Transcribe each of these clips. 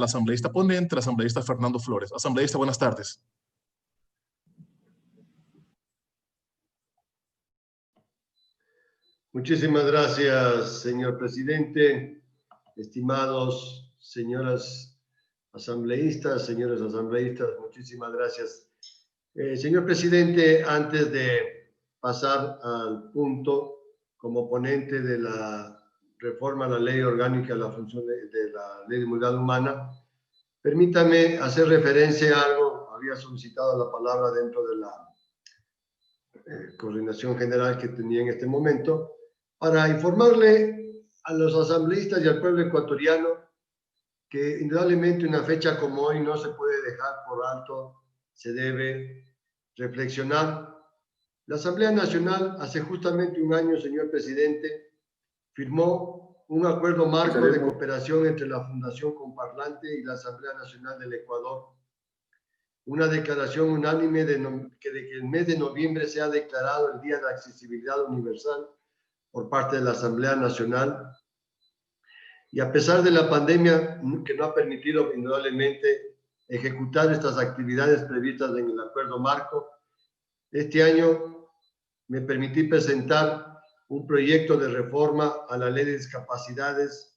el asambleísta ponente, el asambleísta Fernando Flores. Asambleísta, buenas tardes. Muchísimas gracias, señor presidente. Estimados señoras asambleístas, señores asambleístas, muchísimas gracias. Señor presidente, antes de pasar al punto, como ponente de la reforma a la ley orgánica de la función de la ley de movilidad humana, permítame hacer referencia a algo. Había solicitado la palabra dentro de la coordinación general que tenía en este momento, para informarle a los asambleístas y al pueblo ecuatoriano que indudablemente una fecha como hoy no se puede dejar por alto, se debe reflexionar. La Asamblea Nacional hace justamente un año, señor presidente, firmó un acuerdo marco de cooperación entre la Fundación Comparlante y la Asamblea Nacional del Ecuador. Una declaración unánime de que el mes de noviembre se ha declarado el Día de la Accesibilidad Universal por parte de la Asamblea Nacional. Y a pesar de la pandemia, que no ha permitido indudablemente ejecutar estas actividades previstas en el acuerdo marco, este año me permití presentar un proyecto de reforma a la Ley de Discapacidades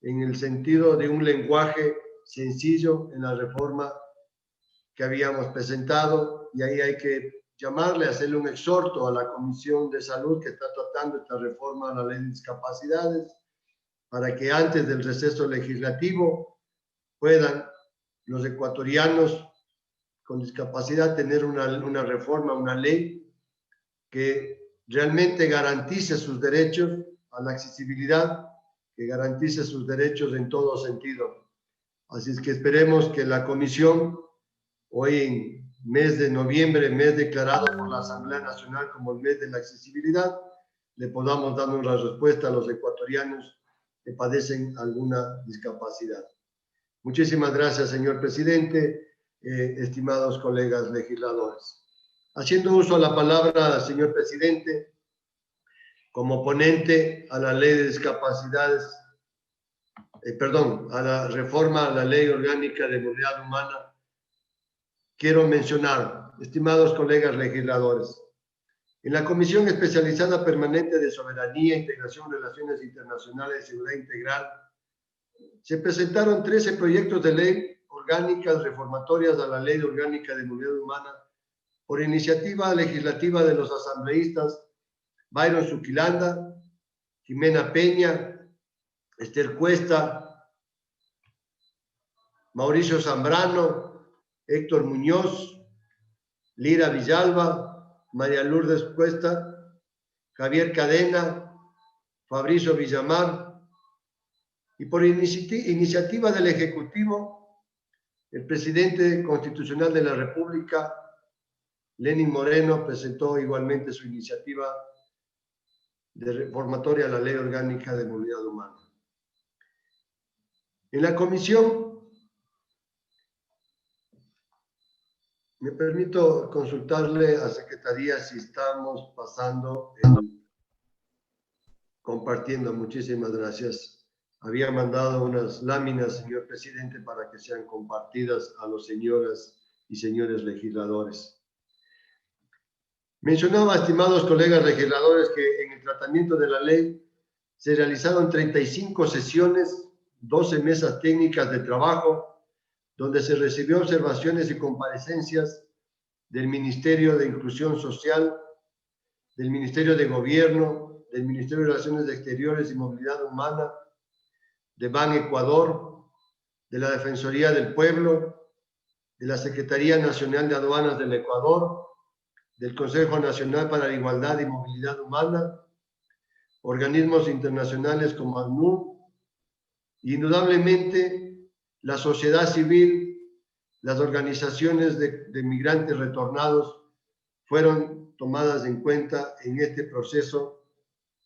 en el sentido de un lenguaje sencillo en la reforma que habíamos presentado, y ahí hay que llamarle, hacerle un exhorto a la Comisión de Salud que está tratando esta reforma a la Ley de Discapacidades, para que antes del receso legislativo puedan los ecuatorianos con discapacidad tener una reforma, una ley que realmente garantice sus derechos a la accesibilidad, que garantice sus derechos en todo sentido. Así es que esperemos que la Comisión, hoy en mes de noviembre, mes declarado por la Asamblea Nacional como el mes de la accesibilidad, le podamos dar una respuesta a los ecuatorianos que padecen alguna discapacidad. Muchísimas gracias, señor presidente, estimados colegas legisladores. Haciendo uso de la palabra, señor presidente, como ponente a la ley de discapacidades, a la reforma a la ley orgánica de movilidad humana, quiero mencionar, estimados colegas legisladores, en la Comisión Especializada Permanente de Soberanía, Integración, Relaciones Internacionales y Seguridad Integral, se presentaron 13 proyectos de ley orgánicas reformatorias a la Ley Orgánica de Movilidad Humana por iniciativa legislativa de los asambleístas Byron Zuquilanda, Jimena Peña, Esther Cuesta, Mauricio Zambrano, Héctor Muñoz, Lira Villalba, María Lourdes Cuesta, Javier Cadena, Fabricio Villamar, y por iniciativa del Ejecutivo, el presidente constitucional de la República, Lenín Moreno, presentó igualmente su iniciativa de reformatoria a la Ley Orgánica de Movilidad Humana. En la comisión, me permito consultarle a Secretaría si estamos pasando, compartiendo. Muchísimas gracias. Había mandado unas láminas, señor presidente, para que sean compartidas a los señoras y señores legisladores. Mencionaba, estimados colegas legisladores, que en el tratamiento de la ley se realizaron 35 sesiones, 12 mesas técnicas de trabajo, donde se recibió observaciones y comparecencias del Ministerio de Inclusión Social, del Ministerio de Gobierno, del Ministerio de Relaciones Exteriores y Movilidad Humana, de Ban Ecuador, de la Defensoría del Pueblo, de la Secretaría Nacional de Aduanas del Ecuador, del Consejo Nacional para la Igualdad y Movilidad Humana, organismos internacionales como ACNUR, y indudablemente la sociedad civil, las organizaciones de migrantes retornados fueron tomadas en cuenta en este proceso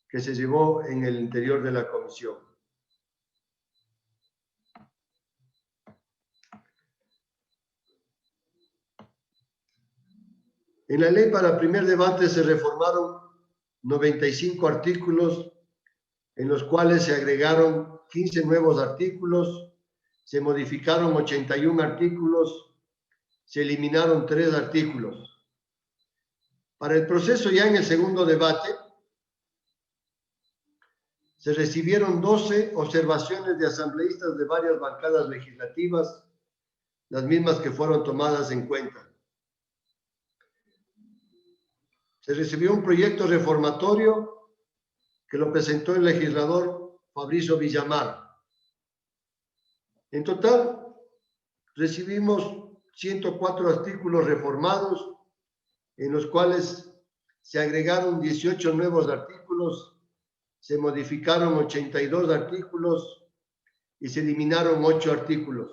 que se llevó en el interior de la comisión. En la ley para primer debate se reformaron 95 artículos, en los cuales se agregaron 15 nuevos artículos, se modificaron 81 artículos, se eliminaron 3 artículos. Para el proceso ya en el segundo debate, se recibieron 12 observaciones de asambleístas de varias bancadas legislativas, las mismas que fueron tomadas en cuenta. Se recibió un proyecto reformatorio que lo presentó el legislador Fabricio Villamar. En total, recibimos 104 artículos reformados, en los cuales se agregaron 18 nuevos artículos, se modificaron 82 artículos y se eliminaron 8 artículos.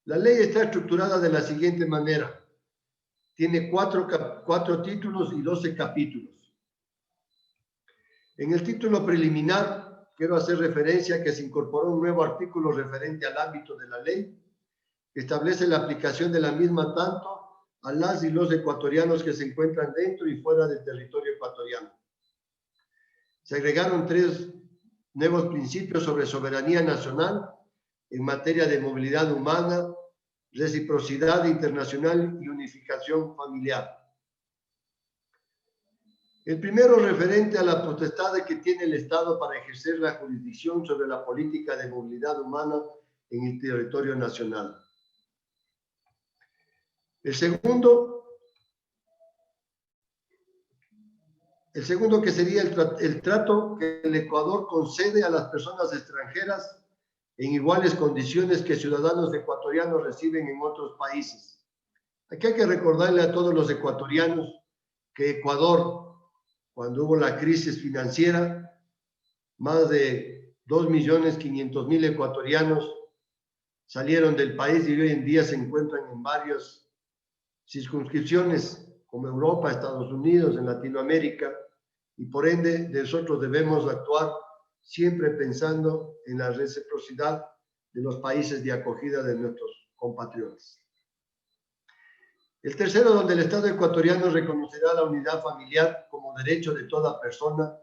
La ley está estructurada de la siguiente manera. Tiene 4 títulos y 12 capítulos. En el título preliminar, quiero hacer referencia a que se incorporó un nuevo artículo referente al ámbito de la ley, que establece la aplicación de la misma tanto a las y los ecuatorianos que se encuentran dentro y fuera del territorio ecuatoriano. Se agregaron 3 nuevos principios sobre soberanía nacional en materia de movilidad humana, reciprocidad internacional y unificación familiar. El primero referente a la potestad que tiene el Estado para ejercer la jurisdicción sobre la política de movilidad humana en el territorio nacional. El segundo que sería el trato que el Ecuador concede a las personas extranjeras en iguales condiciones que ciudadanos ecuatorianos reciben en otros países. Aquí hay que recordarle a todos los ecuatorianos que Ecuador, cuando hubo la crisis financiera, más de 2.500.000 ecuatorianos salieron del país y hoy en día se encuentran en varias circunscripciones como Europa, Estados Unidos, en Latinoamérica, y por ende nosotros debemos actuar siempre pensando en la reciprocidad de los países de acogida de nuestros compatriotas. El tercero, donde el Estado ecuatoriano reconocerá la unidad familiar como derecho de toda persona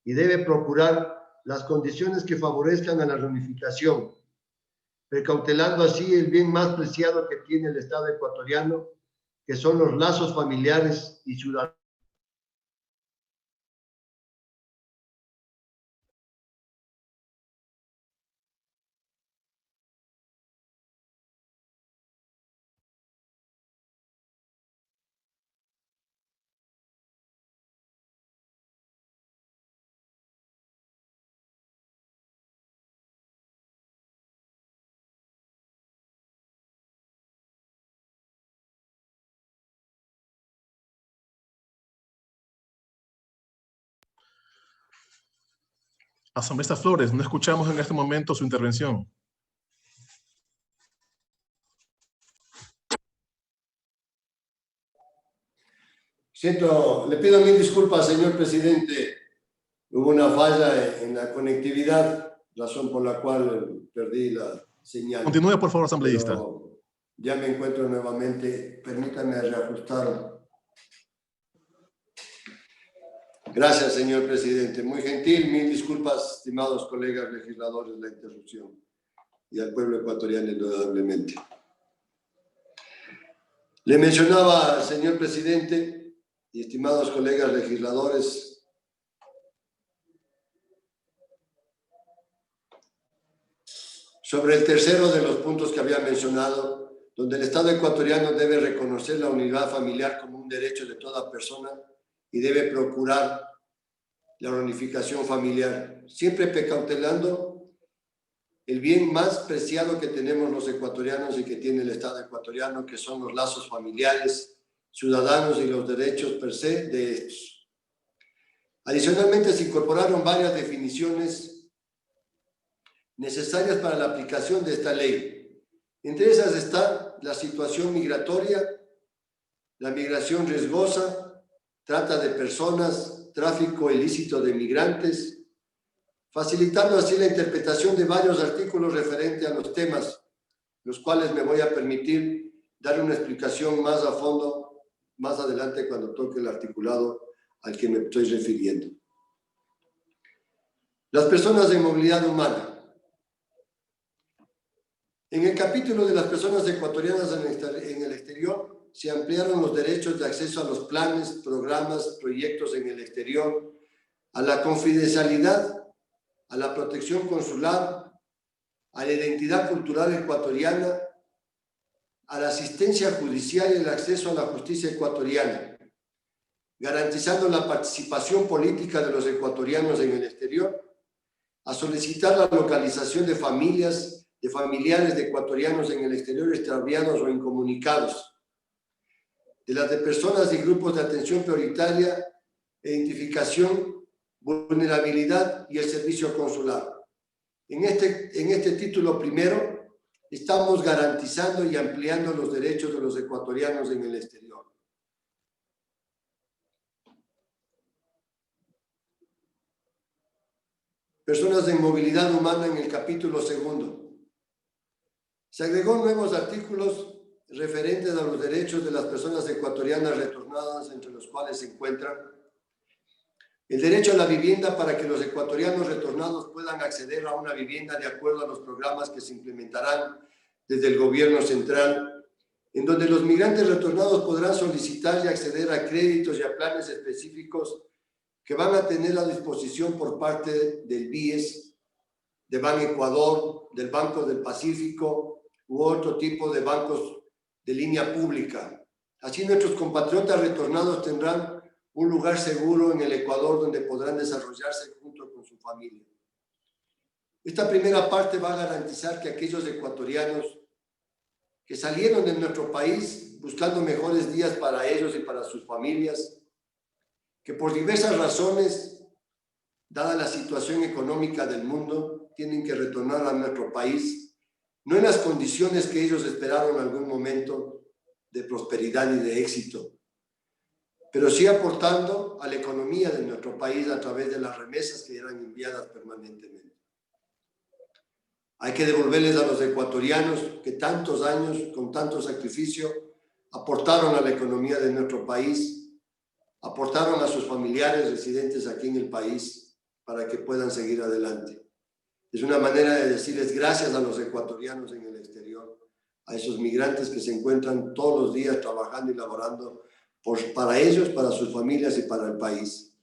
y debe procurar las condiciones que favorezcan a la reunificación, precautelando así el bien más preciado que tiene el Estado ecuatoriano, que son los lazos familiares y ciudadanos. Asambleísta Flores, no escuchamos en este momento su intervención. Le pido mil disculpas, señor presidente. Hubo una falla en la conectividad, razón por la cual perdí la señal. Continúe, por favor, asambleísta. Pero ya me encuentro nuevamente. Permítame reajustar. Gracias, señor presidente. Muy gentil. Mil disculpas, estimados colegas legisladores, la interrupción. Y al pueblo ecuatoriano, indudablemente. Le mencionaba, señor presidente y estimados colegas legisladores, sobre el tercero de los puntos que había mencionado, donde el Estado ecuatoriano debe reconocer la unidad familiar como un derecho de toda persona y debe procurar la reunificación familiar, siempre precautelando el bien más preciado que tenemos los ecuatorianos y que tiene el Estado ecuatoriano, que son los lazos familiares, ciudadanos y los derechos per se de estos. Adicionalmente, se incorporaron varias definiciones necesarias para la aplicación de esta ley. Entre esas está la situación migratoria, la migración riesgosa, trata de personas, tráfico ilícito de migrantes, facilitando así la interpretación de varios artículos referentes a los temas, los cuales me voy a permitir dar una explicación más a fondo más adelante cuando toque el articulado al que me estoy refiriendo. Las personas en movilidad humana. En el capítulo de las personas ecuatorianas en el exterior, se ampliaron los derechos de acceso a los planes, programas, proyectos en el exterior, a la confidencialidad, a la protección consular, a la identidad cultural ecuatoriana, a la asistencia judicial y el acceso a la justicia ecuatoriana, garantizando la participación política de los ecuatorianos en el exterior, a solicitar la localización de familiares de ecuatorianos en el exterior extraviados o incomunicados, de las de personas y grupos de atención prioritaria, identificación, vulnerabilidad y el servicio consular. En este título primero, estamos garantizando y ampliando los derechos de los ecuatorianos en el exterior. Personas en movilidad humana en el capítulo segundo. Se agregó nuevos artículos referentes a los derechos de las personas ecuatorianas retornadas, entre los cuales se encuentran el derecho a la vivienda para que los ecuatorianos retornados puedan acceder a una vivienda de acuerdo a los programas que se implementarán desde el gobierno central, en donde los migrantes retornados podrán solicitar y acceder a créditos y a planes específicos que van a tener a disposición por parte del BIES, de Ban Ecuador, del Banco del Pacífico u otro tipo de bancos de línea pública. Así nuestros compatriotas retornados tendrán un lugar seguro en el Ecuador donde podrán desarrollarse junto con su familia. Esta primera parte va a garantizar que aquellos ecuatorianos que salieron de nuestro país buscando mejores días para ellos y para sus familias, que por diversas razones, dada la situación económica del mundo, tienen que retornar a nuestro país, no en las condiciones que ellos esperaron en algún momento de prosperidad y de éxito, pero sí aportando a la economía de nuestro país a través de las remesas que eran enviadas permanentemente. Hay que devolverles a los ecuatorianos que tantos años, con tanto sacrificio, aportaron a la economía de nuestro país, aportaron a sus familiares residentes aquí en el país para que puedan seguir adelante. Es una manera de decirles gracias a los ecuatorianos en el exterior, a esos migrantes que se encuentran todos los días trabajando y laborando para ellos, para sus familias y para el país.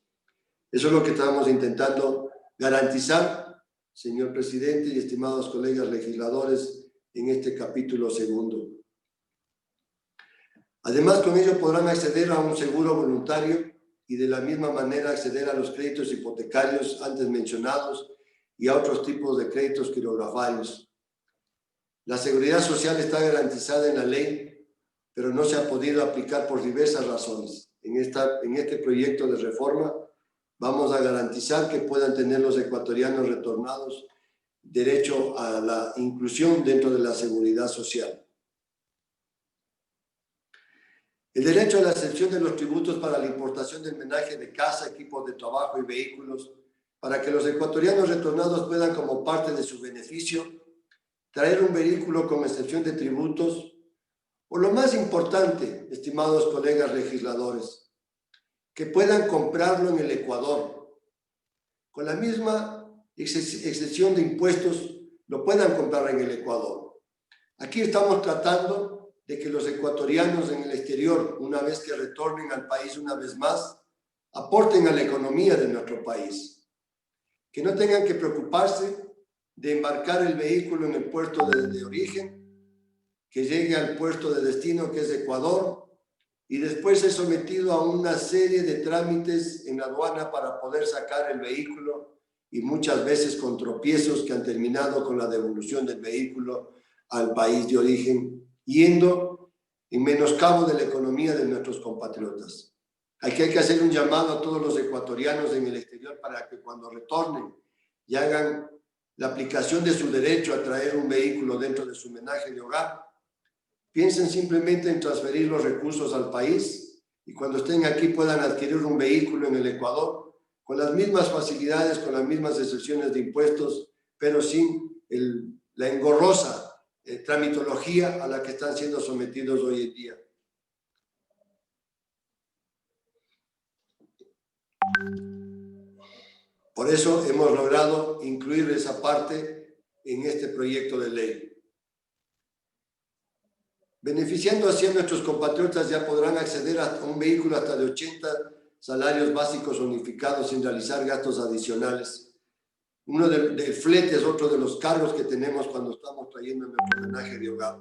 Eso es lo que estamos intentando garantizar, señor presidente y estimados colegas legisladores, en este capítulo segundo. Además, con ello podrán acceder a un seguro voluntario y de la misma manera acceder a los créditos hipotecarios antes mencionados y a otros tipos de créditos quirografarios. La seguridad social está garantizada en la ley, pero no se ha podido aplicar por diversas razones. En este proyecto de reforma vamos a garantizar que puedan tener los ecuatorianos retornados derecho a la inclusión dentro de la seguridad social. El derecho a la exención de los tributos para la importación del menaje de casa, equipos de trabajo y vehículos, para que los ecuatorianos retornados puedan, como parte de su beneficio, traer un vehículo con excepción de tributos, o lo más importante, estimados colegas legisladores, que puedan comprarlo en el Ecuador. Con la misma excepción de impuestos, lo puedan comprar en el Ecuador. Aquí estamos tratando de que los ecuatorianos en el exterior, una vez que retornen al país una vez más, aporten a la economía de nuestro país. Que no tengan que preocuparse de embarcar el vehículo en el puerto de origen, que llegue al puerto de destino, que es Ecuador, y después es sometido a una serie de trámites en la aduana para poder sacar el vehículo, y muchas veces con tropiezos que han terminado con la devolución del vehículo al país de origen, yendo en menoscabo de la economía de nuestros compatriotas. Hay que hacer un llamado a todos los ecuatorianos en el exterior para que cuando retornen y hagan la aplicación de su derecho a traer un vehículo dentro de su menaje de hogar, piensen simplemente en transferir los recursos al país y cuando estén aquí puedan adquirir un vehículo en el Ecuador con las mismas facilidades, con las mismas excepciones de impuestos, pero sin la engorrosa tramitología a la que están siendo sometidos hoy en día. Por eso hemos logrado incluir esa parte en este proyecto de ley. Beneficiando así a nuestros compatriotas, ya podrán acceder a un vehículo hasta de 80 salarios básicos unificados sin realizar gastos adicionales. Uno del flete es otro de los cargos que tenemos cuando estamos trayendo nuestro drenaje de hogar.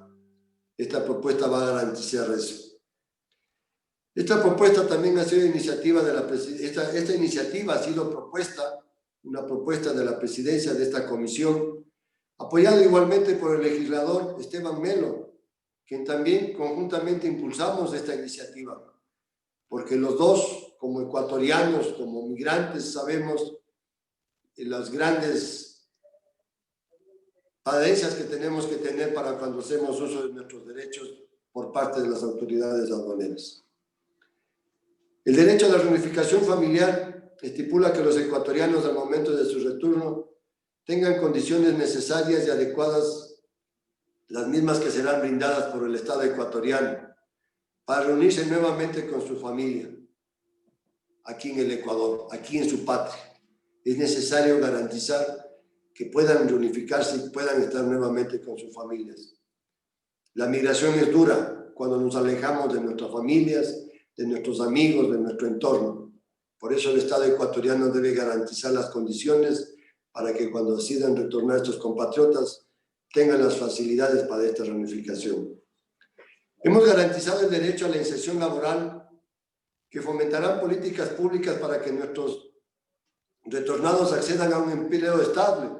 Esta propuesta va a garantizar eso. Esta propuesta también ha sido iniciativa de la presidencia. Esta iniciativa ha sido una propuesta de la presidencia de esta comisión, apoyada igualmente por el legislador Esteban Melo, quien también conjuntamente impulsamos esta iniciativa, porque los dos, como ecuatorianos, como migrantes, sabemos las grandes padecencias que tenemos que tener para cuando hacemos uso de nuestros derechos por parte de las autoridades aduaneras. El derecho a la reunificación familiar estipula que los ecuatorianos al momento de su retorno tengan condiciones necesarias y adecuadas, las mismas que serán brindadas por el Estado ecuatoriano, para reunirse nuevamente con su familia, aquí en el Ecuador, aquí en su patria. Es necesario garantizar que puedan reunificarse y puedan estar nuevamente con sus familias. La migración es dura cuando nos alejamos de nuestras familias, de nuestros amigos, de nuestro entorno. Por eso el Estado ecuatoriano debe garantizar las condiciones para que cuando decidan retornar estos compatriotas tengan las facilidades para esta reunificación. Hemos garantizado el derecho a la inserción laboral, que fomentarán políticas públicas para que nuestros retornados accedan a un empleo estable.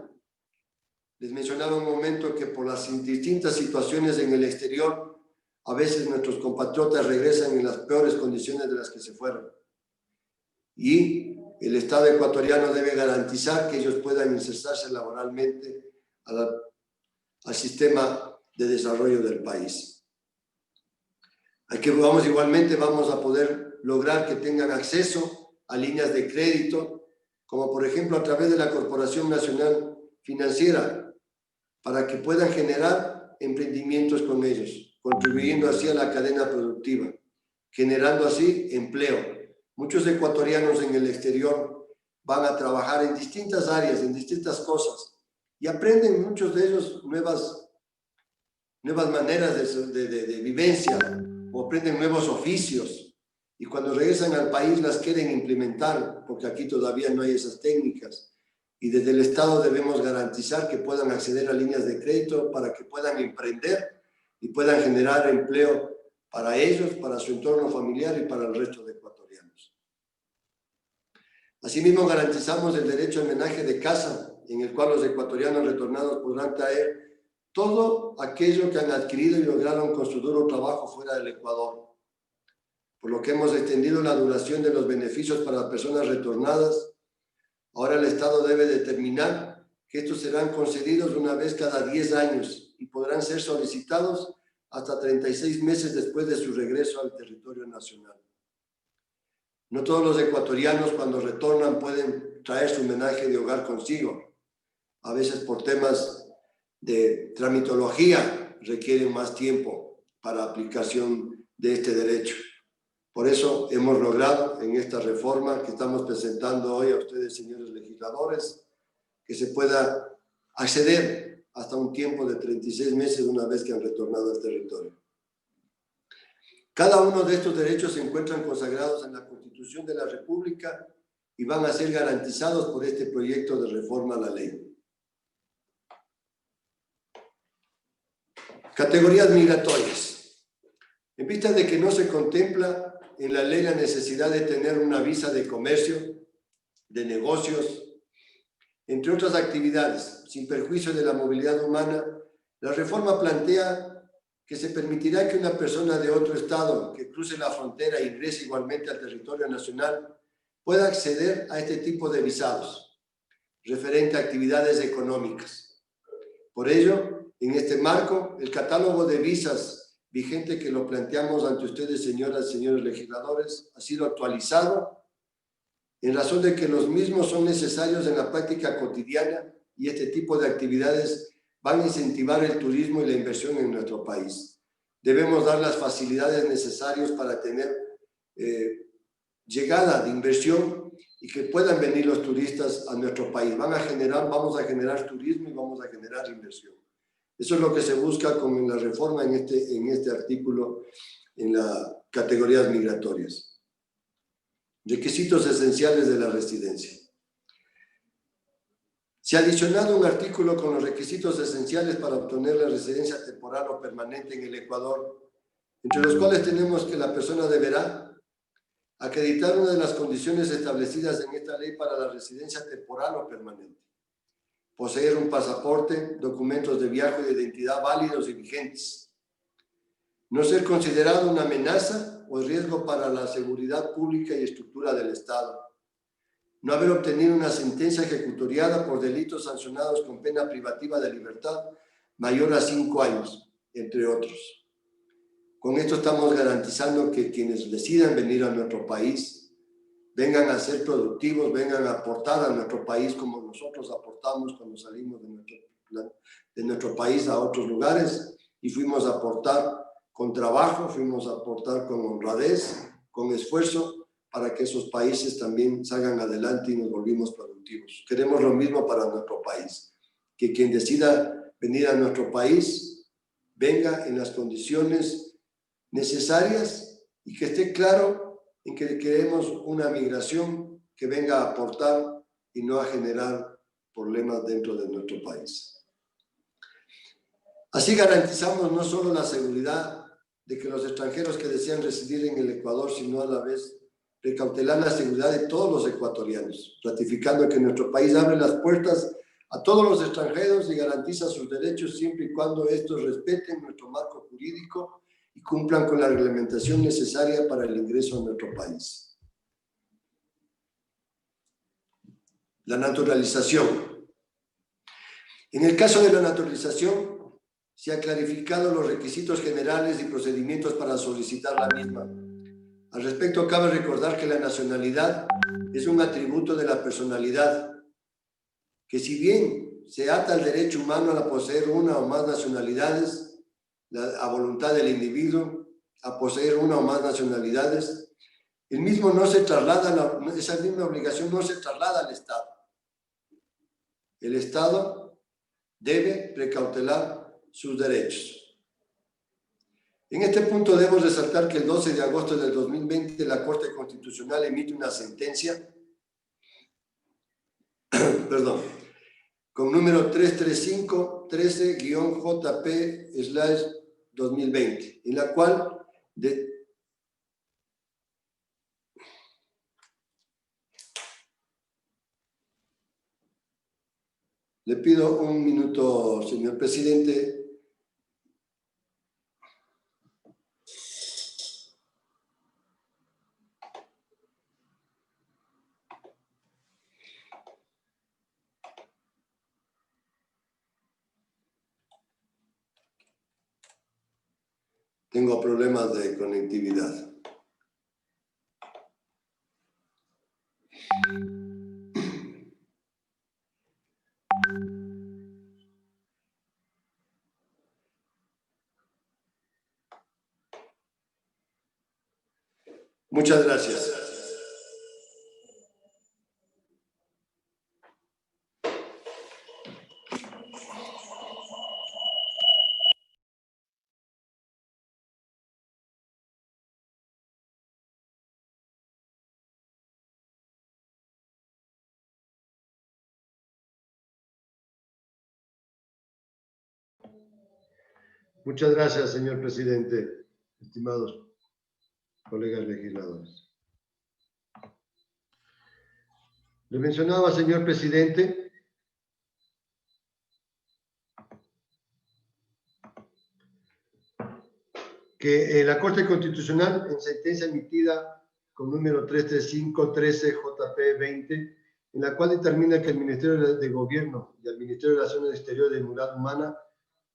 Les mencionaba un momento que por las distintas situaciones en el exterior, a veces nuestros compatriotas regresan en las peores condiciones de las que se fueron. Y el Estado ecuatoriano debe garantizar que ellos puedan insertarse laboralmente al sistema de desarrollo del país. Igualmente vamos a poder lograr que tengan acceso a líneas de crédito, como por ejemplo a través de la Corporación Nacional Financiera, para que puedan generar emprendimientos con ellos, contribuyendo así a la cadena productiva, generando así empleo. Muchos ecuatorianos en el exterior van a trabajar en distintas áreas, en distintas cosas, y aprenden muchos de ellos nuevas maneras de vivencia, o aprenden nuevos oficios, y cuando regresan al país las quieren implementar, porque aquí todavía no hay esas técnicas, y desde el Estado debemos garantizar que puedan acceder a líneas de crédito para que puedan emprender y puedan generar empleo para ellos, para su entorno familiar y para el resto de ecuatorianos. Asimismo, garantizamos el derecho al homenaje de casa, en el cual los ecuatorianos retornados podrán traer todo aquello que han adquirido y lograron con su duro trabajo fuera del Ecuador, por lo que hemos extendido la duración de los beneficios para las personas retornadas. Ahora el Estado debe determinar que estos serán concedidos una vez cada 10 años y podrán ser solicitados hasta 36 meses después de su regreso al territorio nacional. No todos los ecuatorianos cuando retornan pueden traer su homenaje de hogar consigo. A veces por temas de tramitología requieren más tiempo para aplicación de este derecho. Por eso hemos logrado en esta reforma que estamos presentando hoy a ustedes, señores legisladores, que se pueda acceder hasta un tiempo de 36 meses una vez que han retornado al territorio. Cada uno de estos derechos se encuentran consagrados en la Constitución de la República y van a ser garantizados por este proyecto de reforma a la ley. Categorías migratorias. En vista de que no se contempla en la ley la necesidad de tener una visa de comercio, de negocios, entre otras actividades, sin perjuicio de la movilidad humana, la reforma plantea que se permitirá que una persona de otro estado que cruce la frontera e ingrese igualmente al territorio nacional pueda acceder a este tipo de visados referente a actividades económicas. Por ello, en este marco, el catálogo de visas vigente que lo planteamos ante ustedes, señoras y señores legisladores, ha sido actualizado en razón de que los mismos son necesarios en la práctica cotidiana y este tipo de actividades van a incentivar el turismo y la inversión en nuestro país. Debemos dar las facilidades necesarias para tener llegada de inversión y que puedan venir los turistas a nuestro país. Vamos a generar turismo y vamos a generar inversión. Eso es lo que se busca con la reforma en este artículo en las categorías migratorias. Requisitos esenciales de la residencia. Se ha adicionado un artículo con los requisitos esenciales para obtener la residencia temporal o permanente en el Ecuador, entre los cuales tenemos que la persona deberá acreditar una de las condiciones establecidas en esta ley para la residencia temporal o permanente, poseer un pasaporte, documentos de viaje y de identidad válidos y vigentes, no ser considerado una amenaza o riesgo para la seguridad pública y estructura del Estado, no haber obtenido una sentencia ejecutoriada por delitos sancionados con pena privativa de libertad mayor a 5 años, entre otros. Con esto estamos garantizando que quienes decidan venir a nuestro país vengan a ser productivos, vengan a aportar a nuestro país como nosotros aportamos cuando salimos de nuestro país a otros lugares y fuimos a aportar con trabajo, fuimos a aportar con honradez, con esfuerzo, para que esos países también salgan adelante y nos volvimos productivos. Queremos lo mismo para nuestro país, que quien decida venir a nuestro país venga en las condiciones necesarias y que esté claro en que queremos una migración que venga a aportar y no a generar problemas dentro de nuestro país. Así garantizamos no solo la seguridad de que los extranjeros que desean residir en el Ecuador, sino a la vez precautelar la seguridad de todos los ecuatorianos, ratificando que nuestro país abre las puertas a todos los extranjeros y garantiza sus derechos siempre y cuando estos respeten nuestro marco jurídico y cumplan con la reglamentación necesaria para el ingreso a nuestro país. La naturalización. En el caso de la naturalización, se han clarificado los requisitos generales y procedimientos para solicitar la misma. Al respecto, cabe recordar que la nacionalidad es un atributo de la personalidad, que si bien se ata al derecho humano a poseer una o más nacionalidades, a voluntad del individuo, a poseer una o más nacionalidades, el mismo no se traslada, esa misma obligación no se traslada al Estado. El Estado debe precautelar sus derechos. En este punto debo resaltar que el 12 de agosto del 2020 la Corte Constitucional emite una sentencia, con número 335-13-JP/2020, en la cual le pido un minuto, señor presidente. Tengo problemas de conectividad. Muchas gracias. Muchas gracias, señor presidente, estimados colegas legisladores. Le mencionaba, señor presidente, que la Corte Constitucional, en sentencia emitida con número 335-13-JP20, en la cual determina que el Ministerio de Gobierno y el Ministerio de Relaciones Exteriores de Igualdad Humana,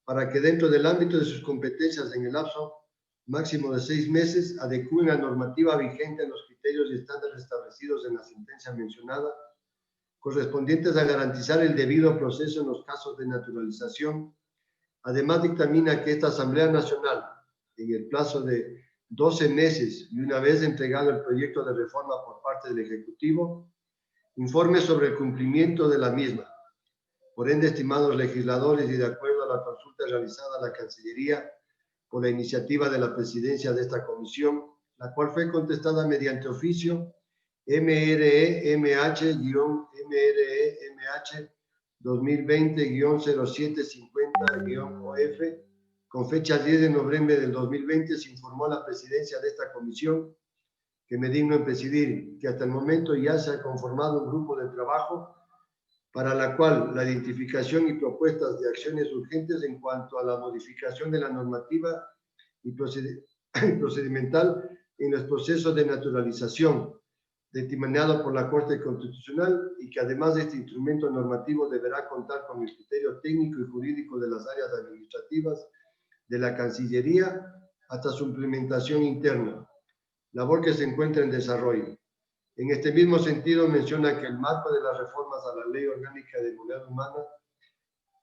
para que dentro del ámbito de sus competencias en el lapso máximo de 6 meses, adecúen la normativa vigente a los criterios y estándares establecidos en la sentencia mencionada, correspondientes a garantizar el debido proceso en los casos de naturalización. Además, dictamina que esta Asamblea Nacional, en el plazo de 12 meses y una vez entregado el proyecto de reforma por parte del Ejecutivo, Informe sobre el cumplimiento de la misma. Por ende, estimados legisladores, y de acuerdo a la consulta realizada a la Cancillería por la iniciativa de la presidencia de esta comisión, la cual fue contestada mediante oficio MREMH-MREMH 2020-0750-OF, con fecha 10 de noviembre del 2020, se informó a la presidencia de esta comisión, que me digno en presidir, que hasta el momento ya se ha conformado un grupo de trabajo para la cual la identificación y propuestas de acciones urgentes en cuanto a la modificación de la normativa y procedimental en los procesos de naturalización, determinado por la Corte Constitucional, y que además de este instrumento normativo deberá contar con el criterio técnico y jurídico de las áreas administrativas de la Cancillería hasta su implementación interna, labor que se encuentra en desarrollo. En este mismo sentido, menciona que el marco de las reformas a la Ley Orgánica de Movilidad Humana,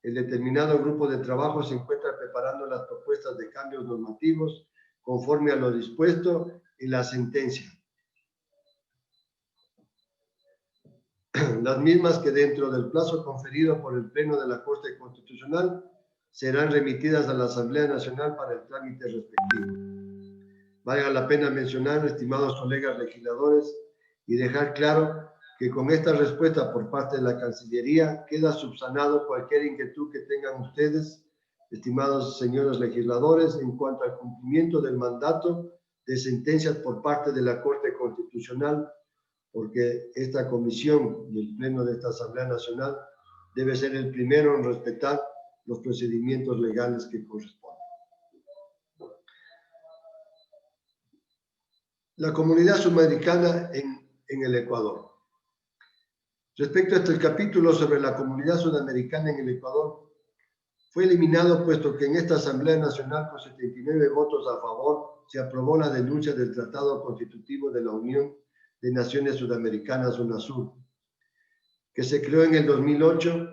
el determinado grupo de trabajo se encuentra preparando las propuestas de cambios normativos conforme a lo dispuesto en la sentencia. Las mismas, que dentro del plazo conferido por el Pleno de la Corte Constitucional serán remitidas a la Asamblea Nacional para el trámite respectivo. Valga la pena mencionar, estimados colegas legisladores, y dejar claro que con esta respuesta por parte de la Cancillería queda subsanado cualquier inquietud que tengan ustedes, estimados señores legisladores, en cuanto al cumplimiento del mandato de sentencias por parte de la Corte Constitucional, porque esta comisión y el Pleno de esta Asamblea Nacional debe ser el primero en respetar los procedimientos legales que corresponden. La comunidad sudamericana en el Ecuador. Respecto a este capítulo sobre la comunidad sudamericana en el Ecuador, fue eliminado puesto que en esta Asamblea Nacional, con 79 votos a favor, se aprobó la denuncia del Tratado Constitutivo de la Unión de Naciones Sudamericanas, UNASUR, que se creó en el 2008,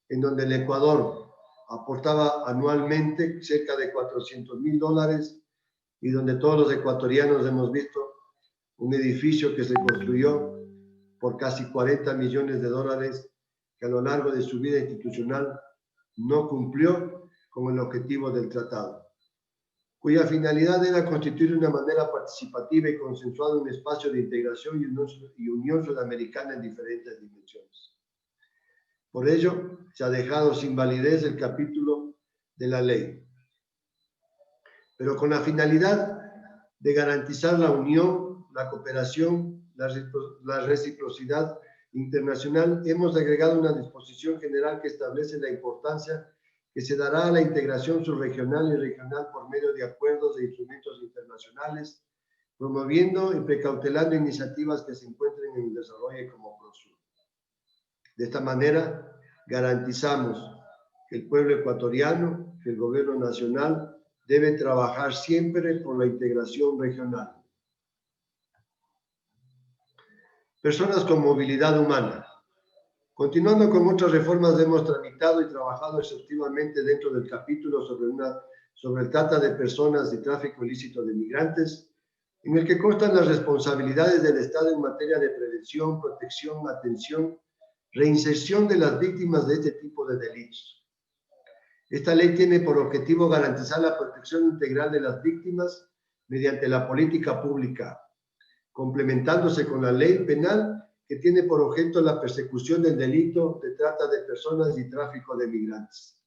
en donde el Ecuador aportaba anualmente cerca de $400,000, y donde todos los ecuatorianos hemos visto un edificio que se construyó por casi $40 millones, que a lo largo de su vida institucional no cumplió con el objetivo del tratado, cuya finalidad era constituir de una manera participativa y consensuada un espacio de integración y unión sudamericana en diferentes dimensiones. Por ello, se ha dejado sin validez el capítulo de la ley, pero con la finalidad de garantizar la unión, la cooperación, la reciprocidad internacional, hemos agregado una disposición general que establece la importancia que se dará a la integración subregional y regional por medio de acuerdos e instrumentos internacionales, promoviendo y precautelando iniciativas que se encuentren en el desarrollo como PROSUR. De esta manera, garantizamos que el pueblo ecuatoriano, que el gobierno nacional, debe trabajar siempre por la integración regional. Personas con movilidad humana. Continuando con otras reformas, hemos tramitado y trabajado exhaustivamente dentro del capítulo sobre el trata de personas y tráfico ilícito de migrantes, en el que constan las responsabilidades del Estado en materia de prevención, protección, atención, reinserción de las víctimas de este tipo de delitos. Esta ley tiene por objetivo garantizar la protección integral de las víctimas mediante la política pública, complementándose con la ley penal, que tiene por objeto la persecución del delito de trata de personas y tráfico de migrantes.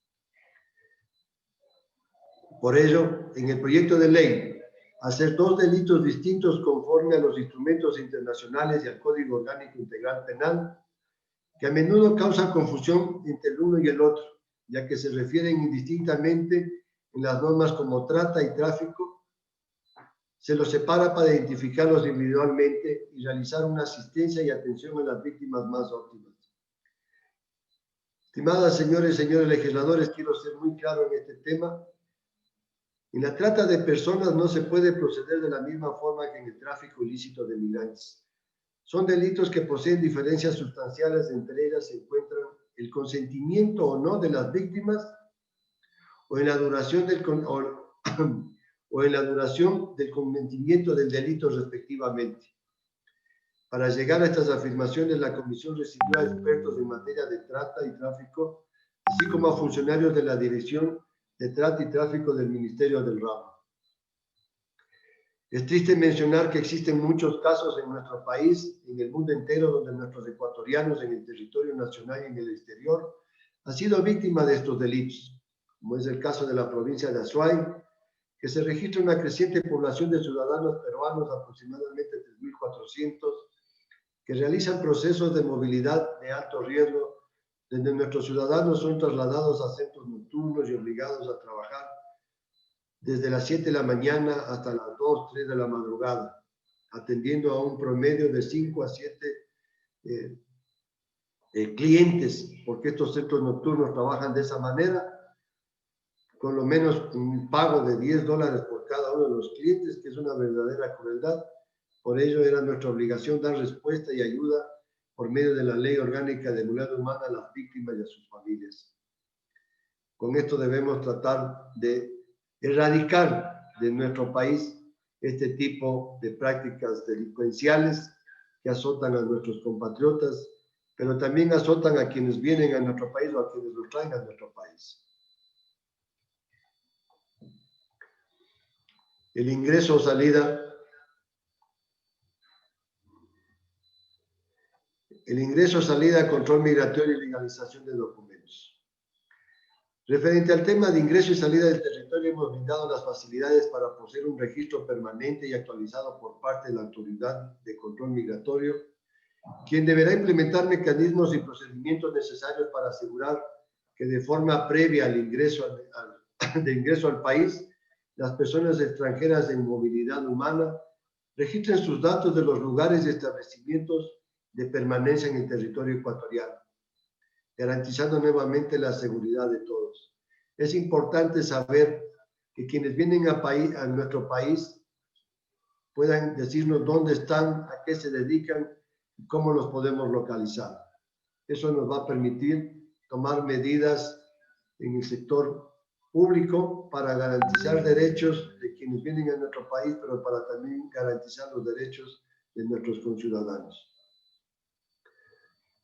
Por ello, en el proyecto de ley, hacer dos delitos distintos conforme a los instrumentos internacionales y al Código Orgánico Integral Penal, que a menudo causan confusión entre el uno y el otro, ya que se refieren indistintamente en las normas como trata y tráfico. Se los separa para identificarlos individualmente y realizar una asistencia y atención a las víctimas más óptimas. Estimadas señores y señores legisladores, quiero ser muy claro en este tema. En la trata de personas no se puede proceder de la misma forma que en el tráfico ilícito de migrantes. Son delitos que poseen diferencias sustanciales, entre ellas se encuentran el consentimiento o no de las víctimas o en la duración del consentimiento del delito respectivamente. Para llegar a estas afirmaciones, la Comisión recibió a expertos en materia de trata y tráfico, así como a funcionarios de la Dirección de Trata y Tráfico del Ministerio del Ramo. Es triste mencionar que existen muchos casos en nuestro país, en el mundo entero, donde nuestros ecuatorianos en el territorio nacional y en el exterior han sido víctimas de estos delitos, como es el caso de la provincia de Azuay, que se registra una creciente población de ciudadanos peruanos, aproximadamente 3.400, que realizan procesos de movilidad de alto riesgo, donde nuestros ciudadanos son trasladados a centros nocturnos y obligados a trabajar desde las 7 de la mañana hasta las 2, 3 de la madrugada, atendiendo a un promedio de 5 a 7 clientes, porque estos centros nocturnos trabajan de esa manera, con lo menos un pago de $10 por cada uno de los clientes, que es una verdadera crueldad. Por ello era nuestra obligación dar respuesta y ayuda por medio de la Ley Orgánica de Movilidad Humana a las víctimas y a sus familias. Con esto debemos tratar de erradicar de nuestro país este tipo de prácticas delincuenciales que azotan a nuestros compatriotas, pero también azotan a quienes vienen a nuestro país o a quienes los traen a nuestro país. El ingreso o salida. El ingreso, salida, control migratorio y legalización de documentos. Referente al tema de ingreso y salida del territorio, hemos brindado las facilidades para poseer un registro permanente y actualizado por parte de la Autoridad de Control Migratorio, quien deberá implementar mecanismos y procedimientos necesarios para asegurar que de forma previa al ingreso al país, las personas extranjeras en movilidad humana registren sus datos de los lugares y establecimientos de permanencia en el territorio ecuatoriano, garantizando nuevamente la seguridad de todos. Es importante saber que quienes vienen a nuestro país puedan decirnos dónde están, a qué se dedican y cómo los podemos localizar. Eso nos va a permitir tomar medidas en el sector público para garantizar derechos de quienes vienen a nuestro país, pero para también garantizar los derechos de nuestros conciudadanos.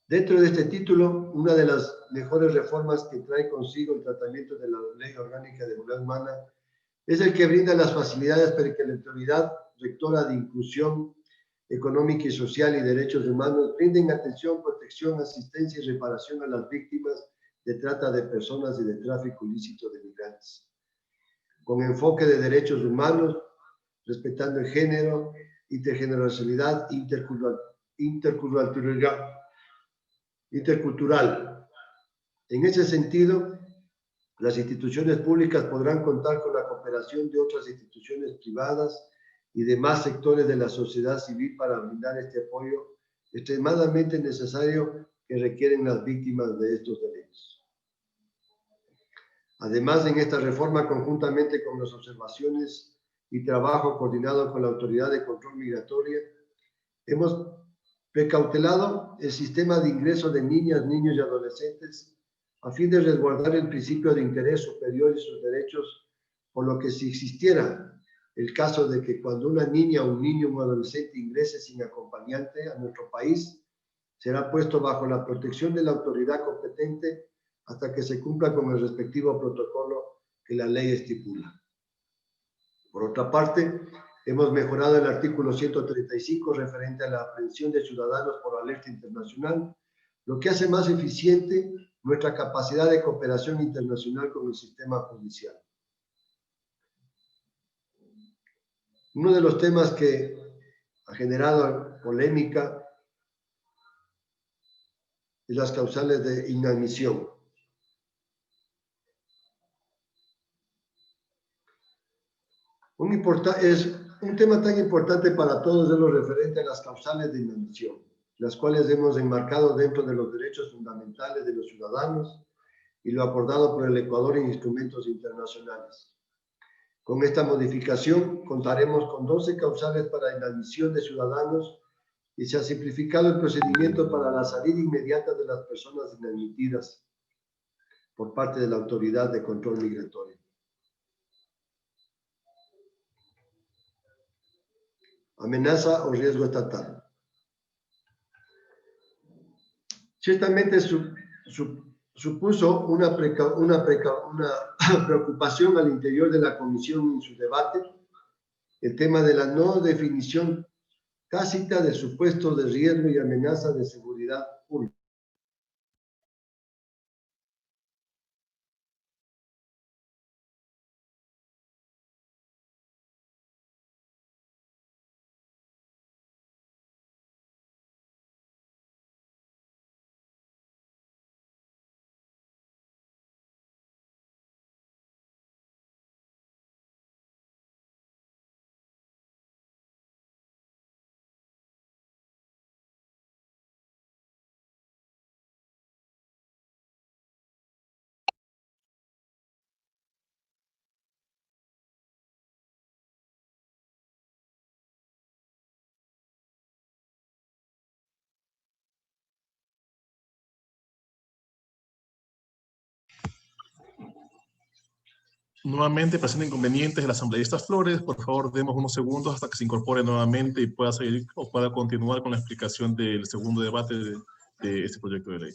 Dentro de este título, una de las mejores reformas que trae consigo el tratamiento de la Ley Orgánica de Movilidad Humana es el que brinda las facilidades para que la Autoridad Rectora de Inclusión Económica y Social y Derechos Humanos brinden atención, protección, asistencia y reparación a las víctimas de trata de personas y de tráfico ilícito de migrantes, con enfoque de derechos humanos, respetando el género, intergeneracionalidad, intercultural. En ese sentido, las instituciones públicas podrán contar con la cooperación de otras instituciones privadas y demás sectores de la sociedad civil para brindar este apoyo extremadamente necesario que requieren las víctimas de estos delitos. Además, en esta reforma, conjuntamente con las observaciones y trabajo coordinado con la Autoridad de Control Migratorio, hemos precautelado el sistema de ingreso de niñas, niños y adolescentes a fin de resguardar el principio de interés superior y sus derechos, por lo que si existiera el caso de que cuando una niña, un niño o un adolescente ingrese sin acompañante a nuestro país, será puesto bajo la protección de la autoridad competente hasta que se cumpla con el respectivo protocolo que la ley estipula. Por otra parte, hemos mejorado el artículo 135 referente a la aprehensión de ciudadanos por alerta internacional, lo que hace más eficiente nuestra capacidad de cooperación internacional con el sistema judicial. Uno de los temas que ha generado polémica es las causales de inadmisión. Es un tema tan importante para todos es lo referente a las causales de inadmisión, las cuales hemos enmarcado dentro de los derechos fundamentales de los ciudadanos y lo acordado por el Ecuador en instrumentos internacionales. Con esta modificación contaremos con 12 causales para inadmisión de ciudadanos y se ha simplificado el procedimiento para la salida inmediata de las personas inadmitidas por parte de la Autoridad de Control Migratorio. Amenaza o riesgo estatal. Ciertamente supuso una preocupación al interior de la comisión en su debate el tema de la no definición tácita de supuestos de riesgo y amenaza de seguridad pública. Nuevamente presenta inconvenientes el asambleísta Flores. Por favor, demos unos segundos hasta que se incorpore nuevamente y pueda seguir o pueda continuar con la explicación del segundo debate de este proyecto de ley.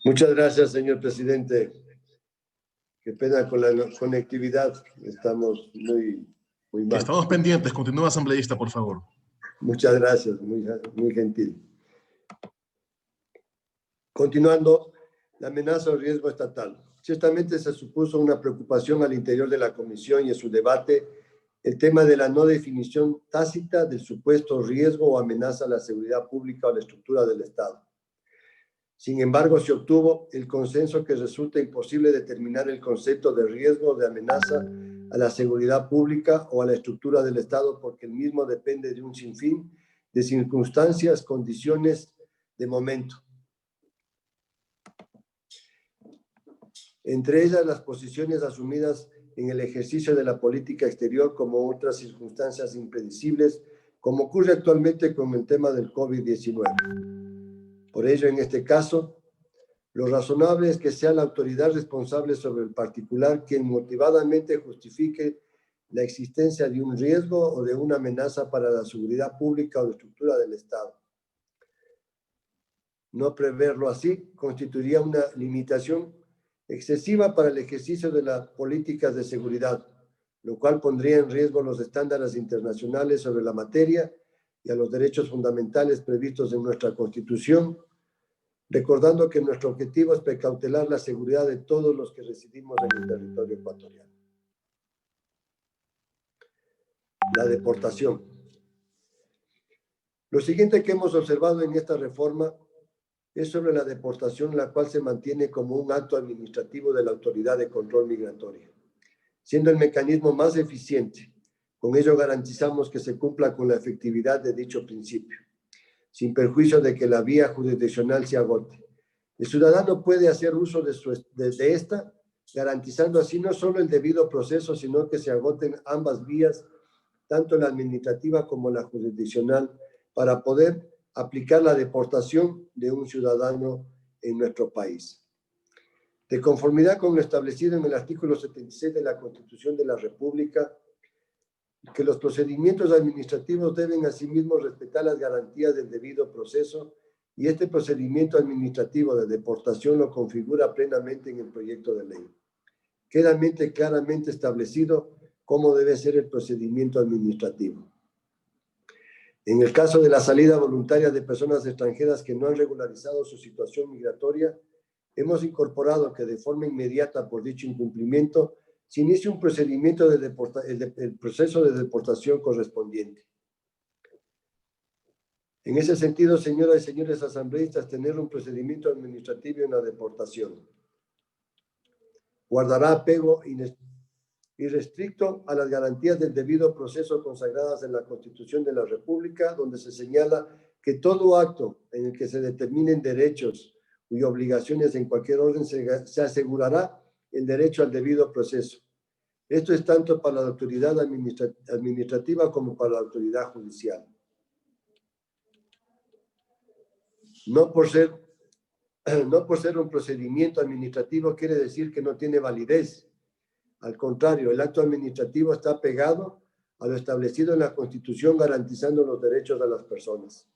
Muchas gracias, señor presidente. Qué pena con la conectividad. Estamos muy mal. Estamos pendientes. Continúa, asambleísta, por favor. Muchas gracias. Muy gentil. Continuando, la amenaza o riesgo estatal. Ciertamente se supuso una preocupación al interior de la comisión y en su debate el tema de la no definición tácita del supuesto riesgo o amenaza a la seguridad pública o a la estructura del Estado. Sin embargo, se obtuvo el consenso que resulta imposible determinar el concepto de riesgo o de amenaza a la seguridad pública o a la estructura del Estado porque el mismo depende de un sinfín de circunstancias, condiciones de momento. Entre ellas las posiciones asumidas en el ejercicio de la política exterior como otras circunstancias impredecibles, como ocurre actualmente con el tema del COVID-19. Por ello, en este caso, lo razonable es que sea la autoridad responsable sobre el particular quien motivadamente justifique la existencia de un riesgo o de una amenaza para la seguridad pública o la estructura del Estado. No preverlo así constituiría una limitación excesiva para el ejercicio de las políticas de seguridad, lo cual pondría en riesgo los estándares internacionales sobre la materia y a los derechos fundamentales previstos en nuestra Constitución, recordando que nuestro objetivo es precautelar la seguridad de todos los que residimos en el territorio ecuatoriano. La deportación. Lo siguiente que hemos observado en esta reforma es sobre la deportación, la cual se mantiene como un acto administrativo de la Autoridad de Control Migratorio, siendo el mecanismo más eficiente. Con ello garantizamos que se cumpla con la efectividad de dicho principio, sin perjuicio de que la vía jurisdiccional se agote. El ciudadano puede hacer uso de esta, garantizando así no solo el debido proceso, sino que se agoten ambas vías, tanto la administrativa como la jurisdiccional, para poder aplicar la deportación de un ciudadano en nuestro país. De conformidad con lo establecido en el artículo 76 de la Constitución de la República, que los procedimientos administrativos deben asimismo respetar las garantías del debido proceso y este procedimiento administrativo de deportación lo configura plenamente en el proyecto de ley. Queda claramente establecido cómo debe ser el procedimiento administrativo. En el caso de la salida voluntaria de personas extranjeras que no han regularizado su situación migratoria, hemos incorporado que de forma inmediata por dicho incumplimiento se inicie un procedimiento el proceso de deportación correspondiente. En ese sentido, señoras y señores asambleístas, tener un procedimiento administrativo en la deportación guardará apego irrestricto a las garantías del debido proceso consagradas en la Constitución de la República, donde se señala que todo acto en el que se determinen derechos y obligaciones en cualquier orden se asegurará el derecho al debido proceso. Esto es tanto para la autoridad administrativa como para la autoridad judicial. No por ser un procedimiento administrativo quiere decir que no tiene validez. Al contrario, el acto administrativo está pegado a lo establecido en la Constitución, garantizando los derechos de las personas.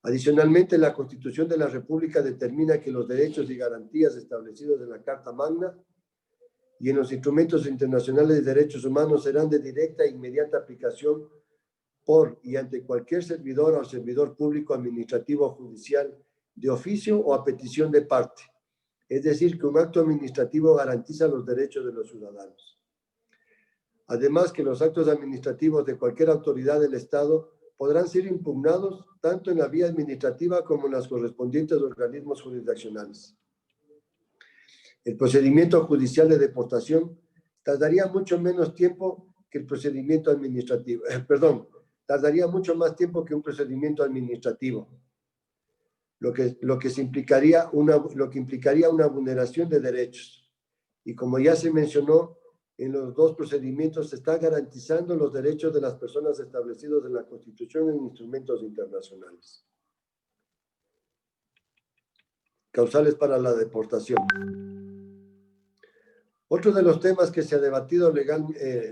Adicionalmente, la Constitución de la República determina que los derechos y garantías establecidos en la Carta Magna y en los instrumentos internacionales de derechos humanos serán de directa e inmediata aplicación por y ante cualquier servidor o servidor público, administrativo o judicial, de oficio o a petición de parte. Es decir, que un acto administrativo garantiza los derechos de los ciudadanos. Además, que los actos administrativos de cualquier autoridad del Estado podrán ser impugnados tanto en la vía administrativa como en los correspondientes organismos jurisdiccionales. El procedimiento judicial de deportación tardaría mucho menos tiempo que el procedimiento administrativo. Tardaría mucho más tiempo que un procedimiento administrativo, lo que implicaría una vulneración de derechos. Y como ya se mencionó, en los dos procedimientos se está garantizando los derechos de las personas establecidos en la Constitución y en instrumentos internacionales. Causales para la deportación. Otro de los temas que se ha debatido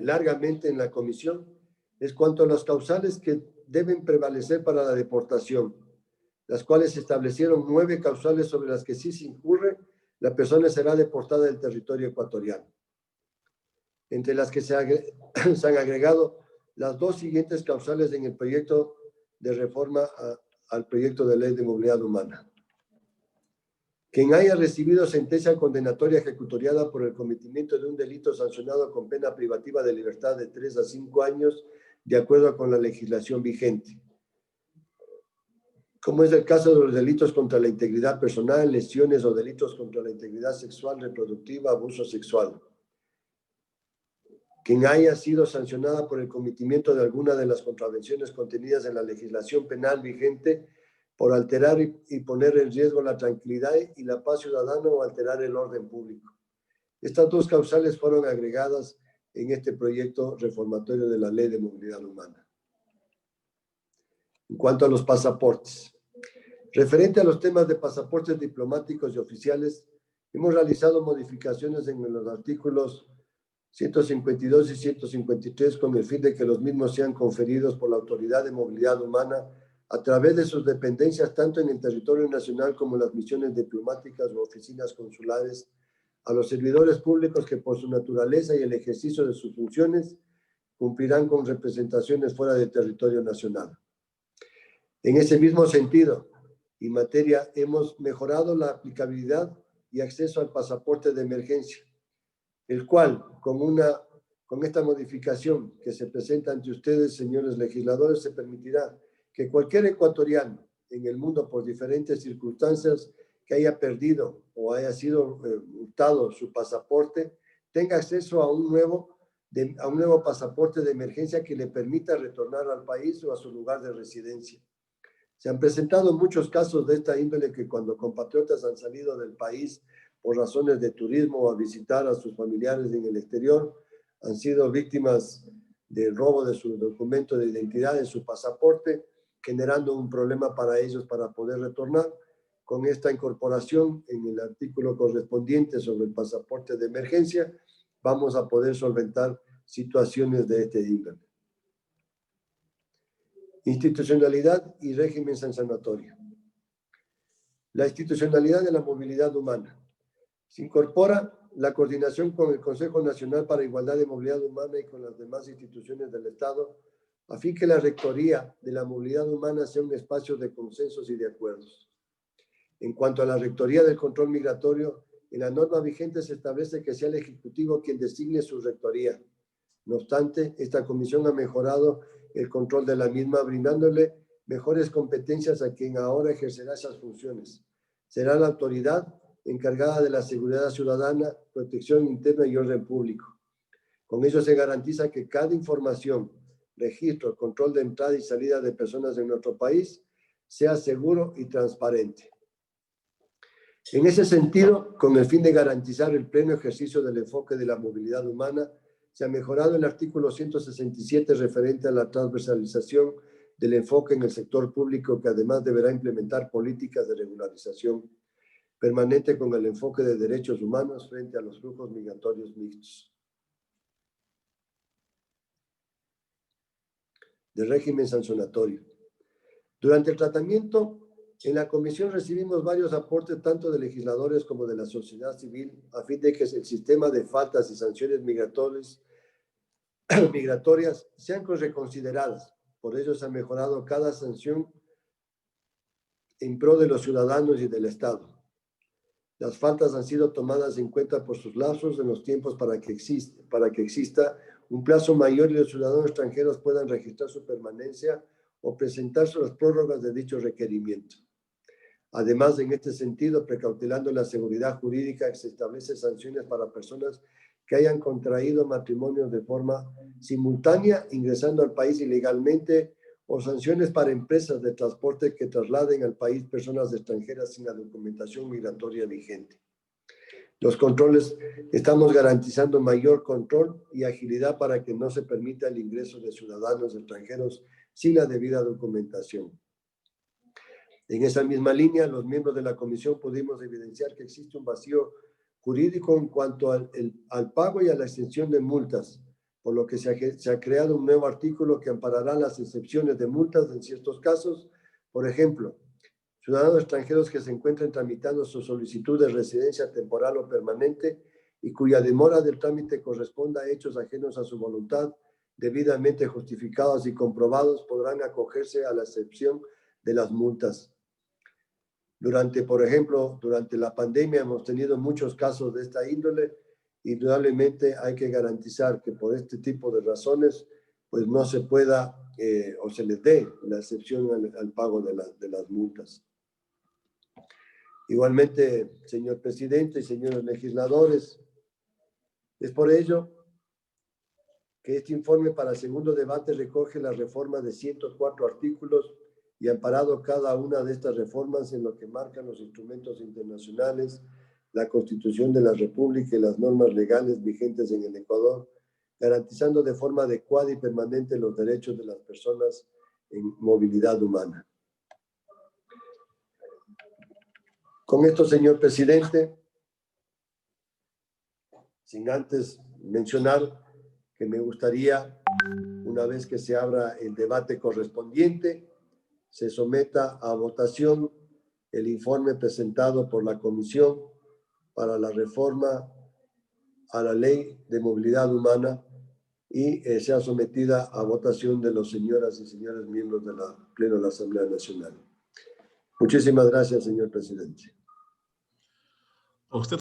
largamente en la comisión es cuanto a las causales que deben prevalecer para la deportación, las cuales se establecieron 9 causales sobre las que si se incurre, la persona será deportada del territorio ecuatoriano. Entre las que se han agregado las 2 siguientes causales en el proyecto de reforma al proyecto de ley de movilidad humana. Quien haya recibido sentencia condenatoria ejecutoriada por el cometimiento de un delito sancionado con pena privativa de libertad de 3 a 5 años, de acuerdo con la legislación vigente, como es el caso de los delitos contra la integridad personal, lesiones o delitos contra la integridad sexual, reproductiva, abuso sexual. Quien haya sido sancionada por el cometimiento de alguna de las contravenciones contenidas en la legislación penal vigente por alterar y poner en riesgo la tranquilidad y la paz ciudadana o alterar el orden público. Estas 2 causales fueron agregadas en este proyecto reformatorio de la Ley de Movilidad Humana. En cuanto a los pasaportes, referente a los temas de pasaportes diplomáticos y oficiales, hemos realizado modificaciones en los artículos 152 y 153 con el fin de que los mismos sean conferidos por la Autoridad de Movilidad Humana a través de sus dependencias tanto en el territorio nacional como en las misiones diplomáticas o oficinas consulares a los servidores públicos que por su naturaleza y el ejercicio de sus funciones cumplirán con representaciones fuera del territorio nacional. En ese mismo sentido y materia, hemos mejorado la aplicabilidad y acceso al pasaporte de emergencia, el cual, con esta modificación que se presenta ante ustedes, señores legisladores, se permitirá que cualquier ecuatoriano en el mundo, por diferentes circunstancias, que haya perdido o haya sido hurtado su pasaporte, tenga acceso a un nuevo pasaporte de emergencia que le permita retornar al país o a su lugar de residencia. Se han presentado muchos casos de esta índole que cuando compatriotas han salido del país por razones de turismo o a visitar a sus familiares en el exterior, han sido víctimas del robo de su documento de identidad, de su pasaporte, generando un problema para ellos para poder retornar. Con esta incorporación en el artículo correspondiente sobre el pasaporte de emergencia, vamos a poder solventar situaciones de este índole. Institucionalidad y régimen sancionatorio. La institucionalidad de la movilidad humana. Se incorpora la coordinación con el Consejo Nacional para Igualdad de Movilidad Humana y con las demás instituciones del Estado, a fin que la Rectoría de la Movilidad Humana sea un espacio de consensos y de acuerdos. En cuanto a la Rectoría del Control Migratorio, en la norma vigente se establece que sea el Ejecutivo quien designe su rectoría. No obstante, esta comisión ha mejorado el control de la misma, brindándole mejores competencias a quien ahora ejercerá esas funciones. Será la autoridad encargada de la seguridad ciudadana, protección interna y orden público. Con ello se garantiza que cada información, registro, control de entrada y salida de personas en nuestro país sea seguro y transparente. En ese sentido, con el fin de garantizar el pleno ejercicio del enfoque de la movilidad humana, se ha mejorado el artículo 167 referente a la transversalización del enfoque en el sector público, que además deberá implementar políticas de regularización permanente con el enfoque de derechos humanos frente a los flujos migratorios mixtos. De régimen sancionatorio. Durante el tratamiento, en la comisión recibimos varios aportes tanto de legisladores como de la sociedad civil a fin de que el sistema de faltas y sanciones migratorias sean reconsideradas. Por ello se ha mejorado cada sanción en pro de los ciudadanos y del Estado. Las faltas han sido tomadas en cuenta por sus lazos en los tiempos para que exista un plazo mayor y los ciudadanos extranjeros puedan registrar su permanencia o presentarse las prórrogas de dicho requerimiento. Además, en este sentido, precautelando la seguridad jurídica, se establecen sanciones para personas que hayan contraído matrimonios de forma simultánea, ingresando al país ilegalmente, o sanciones para empresas de transporte que trasladen al país personas extranjeras sin la documentación migratoria vigente. Los controles, estamos garantizando mayor control y agilidad para que no se permita el ingreso de ciudadanos extranjeros sin la debida documentación. En esa misma línea, los miembros de la comisión pudimos evidenciar que existe un vacío jurídico en cuanto al pago y a la extensión de multas, por lo que se ha creado un nuevo artículo que amparará las excepciones de multas en ciertos casos. Por ejemplo, ciudadanos extranjeros que se encuentren tramitando su solicitud de residencia temporal o permanente y cuya demora del trámite corresponda a hechos ajenos a su voluntad, debidamente justificados y comprobados, podrán acogerse a la excepción de las multas. Por ejemplo, durante la pandemia hemos tenido muchos casos de esta índole. Indudablemente hay que garantizar que por este tipo de razones pues no se pueda o se les dé la excepción al pago de las multas. Igualmente, señor presidente y señores legisladores, es por ello que este informe para segundo debate recoge la reforma de 104 artículos y amparado cada una de estas reformas en lo que marcan los instrumentos internacionales, la Constitución de la República y las normas legales vigentes en el Ecuador, garantizando de forma adecuada y permanente los derechos de las personas en movilidad humana. Con esto, señor presidente, sin antes mencionar que me gustaría, una vez que se abra el debate correspondiente, se someta a votación el informe presentado por la Comisión para la Reforma a la Ley de Movilidad Humana y sea sometida a votación de los señoras y señores miembros del Pleno de la Asamblea Nacional. Muchísimas gracias, señor presidente. A usted